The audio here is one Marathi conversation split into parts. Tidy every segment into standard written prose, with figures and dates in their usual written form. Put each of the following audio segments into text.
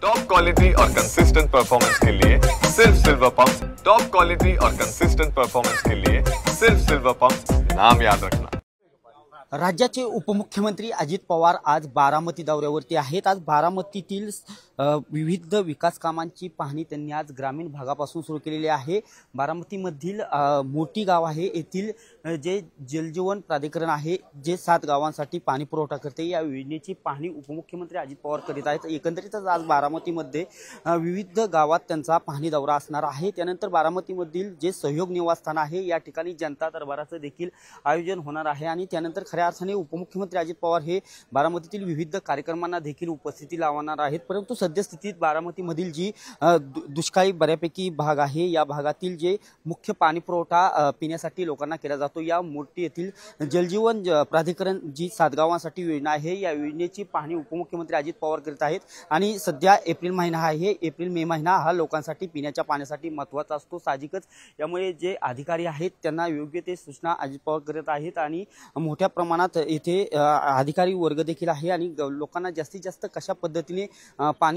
टॉप क्वालिटी और कंसिस्टेंट परफॉर्मेंस के लिए सिर्फ सिल्वर पंप। टॉप क्वालिटी और कंसिस्टेंट परफॉर्मेंस के लिए सिर्फ सिल्वर पंप, नाम याद रखना। राज्याचे उपमुख्यमंत्री अजित पवार आज बारामती दौऱ्यावरती आहेत। आज बारामतीतील विविध विकास कामांची पाहणी त्यांनी आज ग्रामीण भागापासून सुरू केलेली आहे। बारामतीमधील मोठी गाव आहे, येथील जे जलजीवन प्राधिकरण आहे, जे 7 गावांसाठी पाणी पुरवठा करते, या योजनेची पाहणी उपमुख्यमंत्री अजित पवार करीत आहेत। एकंदरीतच आज बारामतीमध्ये विविध गावात त्यांचा पाहणी दौरा असणार आहे। त्यानंतर बारामतीमधील जे सहयोग निवासस्थान आहे, या ठिकाणी जनता दरबाराचं देखील आयोजन होणार आहे आणि त्यानंतर खऱ्या अर्थाने उपमुख्यमंत्री अजित पवार हे बारामतीतील विविध कार्यक्रमांना देखील उपस्थिती लावणार आहेत। परंतु सद्यस्थितीत बारामतीमधील जी दुष्काळी बऱ्यापैकी भाग आहे, या भागातील जे मुख्य पाणी पुरवठा पिण्यासाठी लोकांना केला जातो, या मूर्ती येथील जलजीवन प्राधिकरण जी 7 गावांसाठी योजना आहे, या योजनेची पाहणी उपमुख्यमंत्री अजित पवार करत आहेत। आणि सध्या एप्रिल महिना आहे, एप्रिल मे महिना हा लोकांसाठी पिण्याच्या पाण्यासाठी महत्त्वाचा असतो साहजिकच। यामुळे जे अधिकारी आहेत त्यांना योग्य ते सूचना अजित पवार करत आहेत आणि मोठ्या प्रमाणात येथे अधिकारी वर्ग देखील आहे आणि लोकांना जास्तीत जास्त कशा पद्धतीने पाणी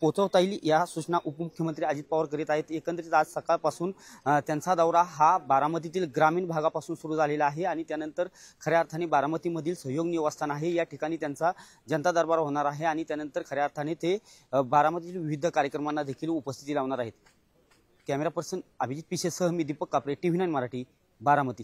पोहोचवता येईल या सूचना उपमुख्यमंत्री अजित पवार करीत आहेत। एकंदरीत आज सकाळपासून त्यांचा दौरा हा बारामतीतील ग्रामीण भागापासून सुरू झालेला आहे आणि त्यानंतर खऱ्या अर्थाने बारामतीमधील सहयोग निवासस्थान आहे, या ठिकाणी त्यांचा जनता दरबार होणार आहे आणि त्यानंतर खऱ्या अर्थाने ते बारामतीतील विविध कार्यक्रमांना देखील उपस्थिती लावणार आहेत। कॅमेरा पर्सन अभिजित पिसेसह मी दीपक कापरे, TV9 मराठी, बारामती।